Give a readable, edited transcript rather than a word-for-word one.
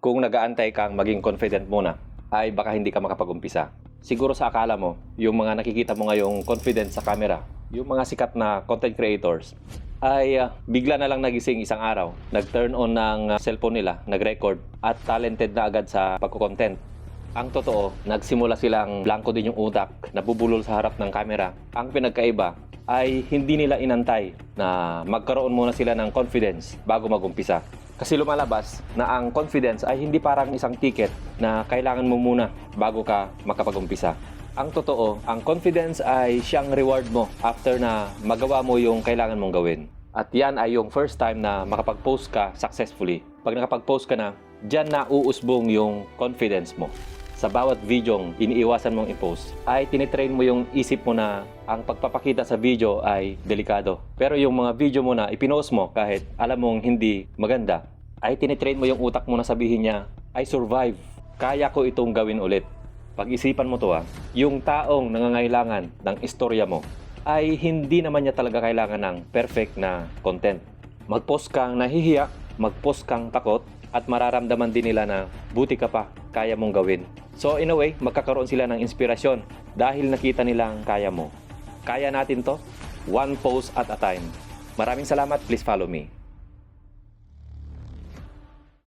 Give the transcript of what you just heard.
kung nag-aantay kang maging confident muna, ay baka hindi ka makapag-umpisa. Siguro sa akala mo, yung mga nakikita mo ngayong confident sa camera, yung mga sikat na content creators, ay bigla na lang nagising isang araw, nag-turn on ng cellphone nila, nag-record, at talented na agad sa pagko-content. Ang totoo, nagsimula silang blanco din yung utak, nabubulol sa harap ng camera. Ang pinagkaiba ay hindi nila inantay na magkaroon muna sila ng confidence bago mag-umpisa. Kasi lumalabas na ang confidence ay hindi parang isang ticket na kailangan mo muna bago ka makapag-umpisa. Ang totoo, ang confidence ay siyang reward mo after na magawa mo yung kailangan mong gawin. At yan ay yung first time na makapag-post ka successfully. Pag nakapag-post ka na, dyan na uusbong yung confidence mo. Sa bawat videong iniiwasan mong i-post, ay tinitrain mo yung isip mo na ang pagpapakita sa video ay delikado. Pero yung mga video mo na ipinost mo kahit alam mong hindi maganda, ay tinitrain mo yung utak mo na sabihin niya, I survive, kaya ko itong gawin ulit. Pag-isipan mo to yung taong nangangailangan ng istorya mo, ay hindi naman niya talaga kailangan ng perfect na content. Mag-post kang nahihiya, mag-post kang takot, at mararamdaman din nila na buti ka pa, kaya mong gawin. So in a way, magkakaroon sila ng inspirasyon dahil nakita nilang kaya mo. Kaya natin to, one post at a time. Maraming salamat, please follow me.